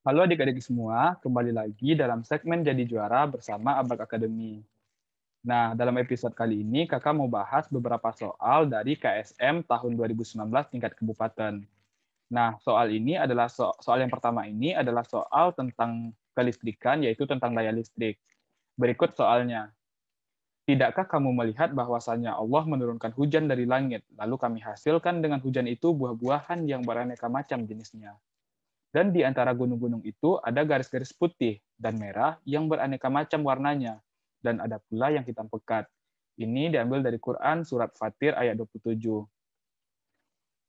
Halo adik-adik semua, kembali lagi dalam segmen Jadi Juara bersama Abak Academy. Nah, dalam episode kali ini kakak mau bahas beberapa soal dari KSM tahun 2019 tingkat kabupaten. Nah, soal ini adalah soal yang pertama ini adalah soal tentang kelistrikan, yaitu tentang daya listrik. Berikut soalnya. Tidakkah kamu melihat bahwasanya Allah menurunkan hujan dari langit, lalu kami hasilkan dengan hujan itu buah-buahan yang beraneka macam jenisnya? Dan di antara gunung-gunung itu ada garis-garis putih dan merah yang beraneka macam warnanya. Dan ada pula yang hitam pekat. Ini diambil dari Quran Surat Fatir ayat 27.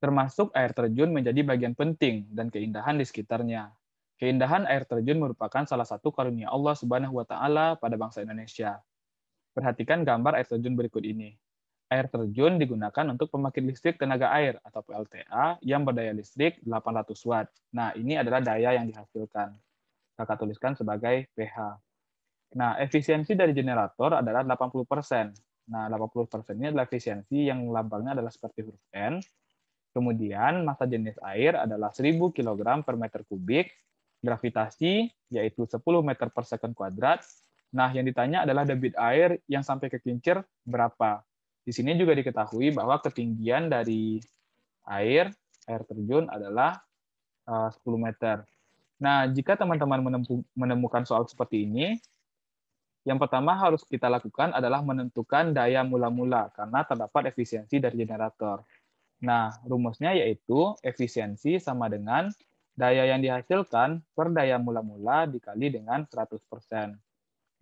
Termasuk air terjun menjadi bagian penting dan keindahan di sekitarnya. Keindahan air terjun merupakan salah satu karunia Allah Subhanahu wa taala pada bangsa Indonesia. Perhatikan gambar air terjun berikut ini. Air terjun digunakan untuk pembangkit listrik tenaga air atau PLTA yang berdaya listrik 800 watt. Nah, ini adalah daya yang dihasilkan. Kakak tuliskan sebagai PH. Nah, efisiensi dari generator adalah 80%. Nah, 80% ini adalah efisiensi yang lambangnya adalah seperti huruf N. Kemudian, massa jenis air adalah 1000 kg per meter kubik. Gravitasi, yaitu 10 meter per second kuadrat. Nah, yang ditanya adalah debit air yang sampai ke kincir berapa. Di sini juga diketahui bahwa ketinggian dari air terjun adalah 10 meter. Nah, jika teman-teman menemukan soal seperti ini, yang pertama harus kita lakukan adalah menentukan daya mula-mula karena terdapat efisiensi dari generator. Nah, rumusnya yaitu efisiensi sama dengan daya yang dihasilkan per daya mula-mula dikali dengan 100%.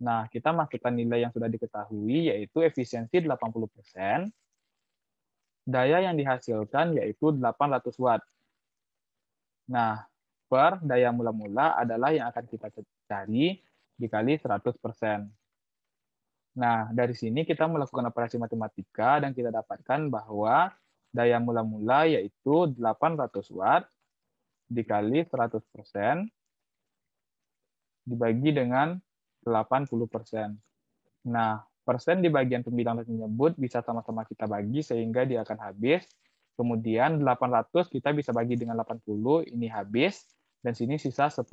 Nah, kita masukkan nilai yang sudah diketahui yaitu efisiensi 80%, daya yang dihasilkan yaitu 800 watt. Nah, per daya mula-mula adalah yang akan kita cari dikali 100%. Nah, dari sini kita melakukan operasi matematika dan kita dapatkan bahwa daya mula-mula yaitu 800 watt dikali 100% dibagi dengan 80%. Nah, persen di bagian pembilang tersebut bisa sama-sama kita bagi sehingga dia akan habis. Kemudian 800 kita bisa bagi dengan 80, ini habis, dan sini sisa 10.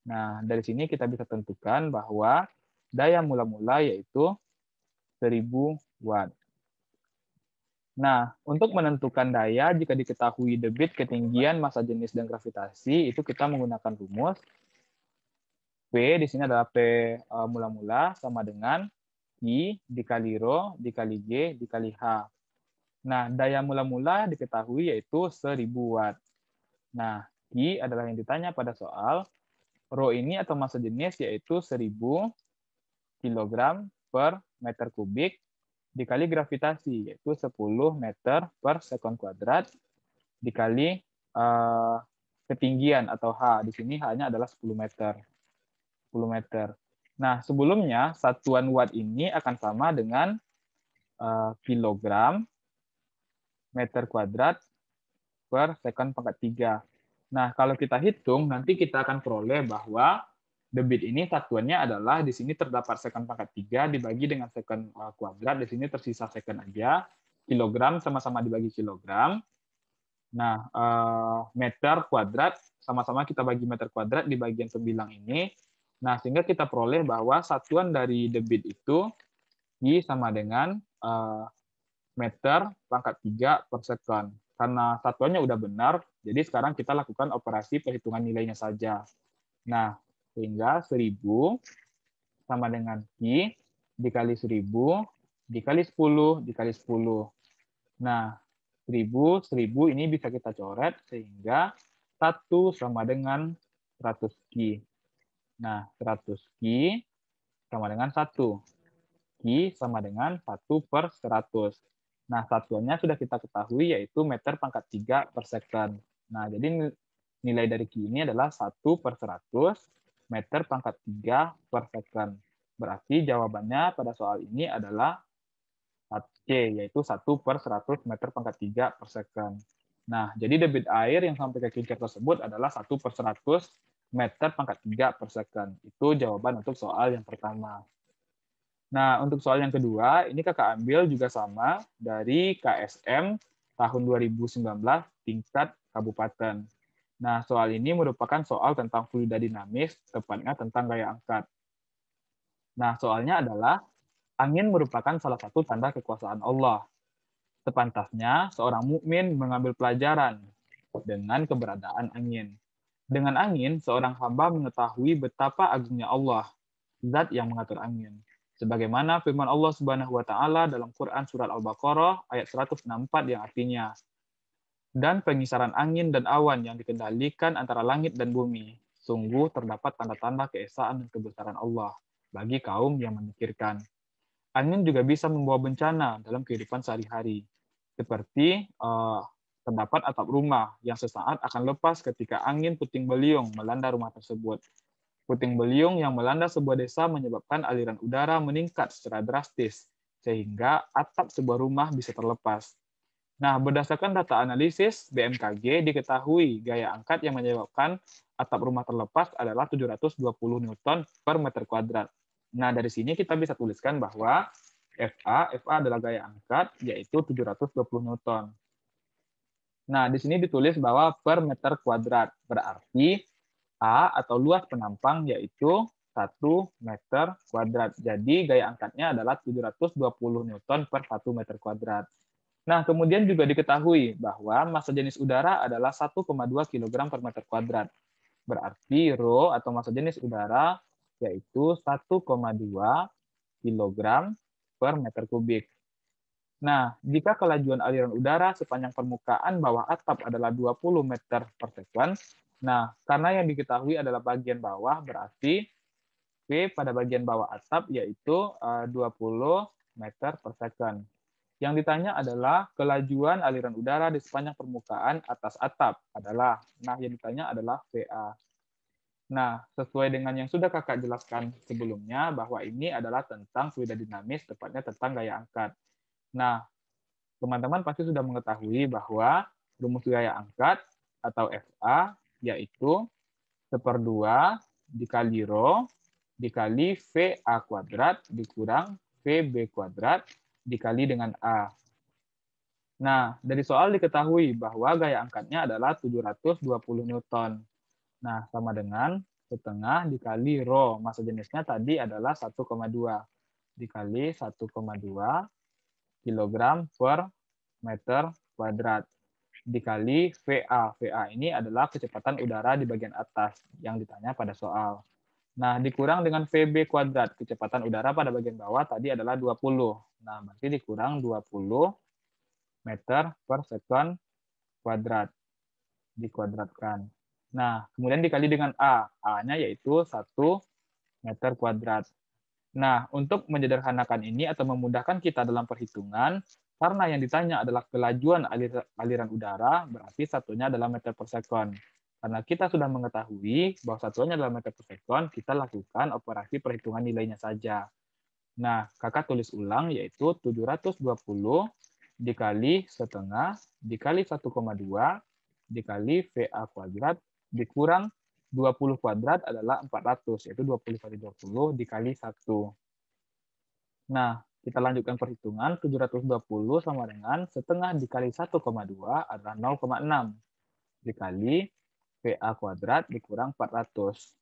Nah, dari sini kita bisa tentukan bahwa daya mula-mula yaitu 1000 watt. Nah, untuk menentukan daya jika diketahui debit, ketinggian, massa jenis, dan gravitasi, itu kita menggunakan rumus P di sini adalah P mula-mula sama dengan I dikali Rho dikali G dikali H. Nah, daya mula-mula diketahui yaitu 1000 watt. Nah, I adalah yang ditanya pada soal. Rho ini atau massa jenis yaitu 1000 kg per meter kubik dikali gravitasi yaitu 10 meter per sekon kuadrat dikali ketinggian atau H. Di sini H-nya adalah 10 meter. 10 meter. Nah, sebelumnya satuan watt ini akan sama dengan kilogram meter kuadrat per sekon pangkat 3. Nah, kalau kita hitung, nanti kita akan peroleh bahwa debit ini satuannya adalah di sini terdapat sekon pangkat 3 dibagi dengan sekon kuadrat, di sini tersisa sekon aja. Kilogram sama-sama dibagi kilogram. Nah, meter kuadrat sama-sama kita bagi meter kuadrat di bagian pembilang ini. Nah, sehingga kita peroleh bahwa satuan dari debit itu I sama dengan meter pangkat 3 per sekon. Karena satuannya udah benar, jadi sekarang kita lakukan operasi perhitungan nilainya saja. Nah, sehingga 1000 sama dengan Q dikali 1000 dikali 10 dikali 10. Nah, 1000 ini bisa kita coret sehingga 1 sama dengan 100 Q. Nah, 100 Q sama dengan 1. Q sama dengan 1 per 100. Nah, satuannya sudah kita ketahui yaitu meter pangkat 3 per second. Nah, jadi nilai dari Q ini adalah 1 per 100 meter pangkat 3 per second. Berarti jawabannya pada soal ini adalah C, yaitu 1 per 100 meter pangkat 3 per second. Nah, jadi debit air yang sampai ke kincir tersebut adalah 1 per 100 meter pangkat 3 per second. Itu jawaban untuk soal yang pertama. Nah, untuk soal yang kedua, ini kakak ambil juga sama dari KSM tahun 2019 tingkat kabupaten. Nah, soal ini merupakan soal tentang fluida dinamis, tepatnya tentang gaya angkat. Nah, soalnya adalah angin merupakan salah satu tanda kekuasaan Allah. Sepantasnya seorang mukmin mengambil pelajaran dengan keberadaan angin. Dengan angin, seorang hamba mengetahui betapa agungnya Allah, zat yang mengatur angin. Sebagaimana firman Allah Subhanahu wa taala dalam Quran surat Al-Baqarah ayat 164 yang artinya, dan pengisaran angin dan awan yang dikendalikan antara langit dan bumi. Sungguh terdapat tanda-tanda keesaan dan kebesaran Allah bagi kaum yang memikirkan. Angin juga bisa membawa bencana dalam kehidupan sehari-hari, seperti terdapat atap rumah yang sesaat akan lepas ketika angin puting beliung melanda rumah tersebut. Puting beliung yang melanda sebuah desa menyebabkan aliran udara meningkat secara drastis, sehingga atap sebuah rumah bisa terlepas. Nah, berdasarkan data analisis BMKG, diketahui gaya angkat yang menyebabkan atap rumah terlepas adalah 720 Newton per meter kuadrat. Nah, dari sini kita bisa tuliskan bahwa FA adalah gaya angkat, yaitu 720 Newton. Nah, di sini ditulis bahwa per meter kuadrat, berarti A atau luas penampang yaitu 1 meter kuadrat. Jadi, gaya angkatnya adalah 720 Newton per 1 meter kuadrat. Nah, kemudian juga diketahui bahwa massa jenis udara adalah 1,2 kg per meter kuadrat. Berarti Rho atau massa jenis udara yaitu 1,2 kg per meter kubik. Nah, jika kelajuan aliran udara sepanjang permukaan bawah atap adalah 20 meter per second, nah, karena yang diketahui adalah bagian bawah, berarti V pada bagian bawah atap yaitu 20 meter per second. Yang ditanya adalah kelajuan aliran udara di sepanjang permukaan atas atap adalah, nah yang ditanya adalah VA. Nah, sesuai dengan yang sudah kakak jelaskan sebelumnya, bahwa ini adalah tentang fluida dinamis, tepatnya tentang gaya angkat. Nah, teman-teman pasti sudah mengetahui bahwa rumus gaya angkat atau FA yaitu 1/2 dikali Rho dikali VA kuadrat dikurang VB kuadrat dikali dengan A. Nah, dari soal diketahui bahwa gaya angkatnya adalah 720 Newton. Nah, sama dengan setengah dikali Rho. Massa jenisnya tadi adalah 1,2 dikali 1,2 kilogram per meter kuadrat dikali VA. VA ini adalah kecepatan udara di bagian atas yang ditanya pada soal. Nah, dikurang dengan VB kuadrat. Kecepatan udara pada bagian bawah tadi adalah 20. Nah, berarti dikurang 20 meter per second kuadrat. Dikuadratkan. Nah, kemudian dikali dengan A. A-nya yaitu 1 meter kuadrat. Nah, untuk menyederhanakan ini atau memudahkan kita dalam perhitungan, karena yang ditanya adalah kelajuan aliran udara, berarti satunya adalah meter per second. Karena kita sudah mengetahui bahwa satuannya adalah meter per second, kita lakukan operasi perhitungan nilainya saja. Nah, kakak tulis ulang yaitu 720 dikali setengah dikali 1,2 dikali VA kuadrat dikurang 20 kuadrat adalah 400, yaitu 20 kali 20 dikali 1. Nah, kita lanjutkan perhitungan. 720 sama dengan setengah dikali 1,2 adalah 0,6 dikali VA kuadrat dikurang 400.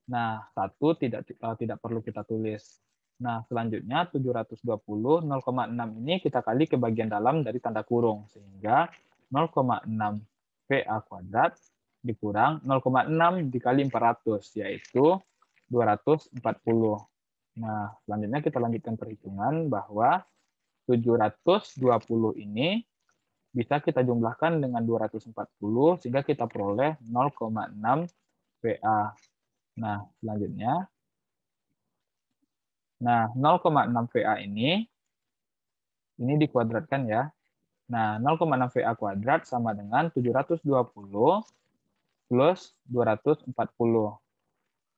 Nah, 1 tidak perlu kita tulis. Nah, selanjutnya 720, 0,6 ini kita kali ke bagian dalam dari tanda kurung. Sehingga 0,6 VA kuadrat dikurang 0,6 dikali 400, yaitu 240. Nah, selanjutnya kita lanjutkan perhitungan bahwa 720 ini bisa kita jumlahkan dengan 240, sehingga kita peroleh 0,6 VA. Nah, selanjutnya, 0,6 VA ini dikuadratkan ya. Nah, 0,6 VA kuadrat sama dengan 720 plus 240.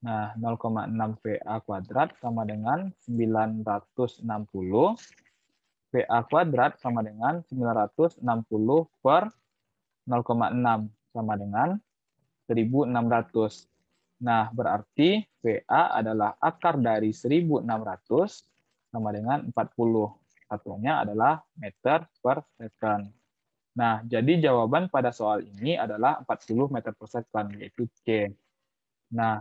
Nah, 0,6 VA kuadrat sama dengan 960. VA kuadrat sama dengan 960 per 0,6 sama dengan 1.600. Nah, berarti VA adalah akar dari 1.600 sama dengan 40. Satuannya adalah meter per second. Nah, jadi jawaban pada soal ini adalah 40 meter per second, yaitu C. Nah,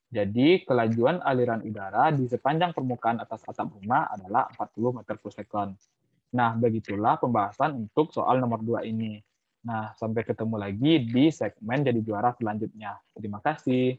jadi kelajuan aliran udara di sepanjang permukaan atas atap rumah adalah 40 meter per second. Nah, begitulah pembahasan untuk soal nomor 2 ini. Nah, sampai ketemu lagi di segmen Jadi Juara selanjutnya. Terima kasih.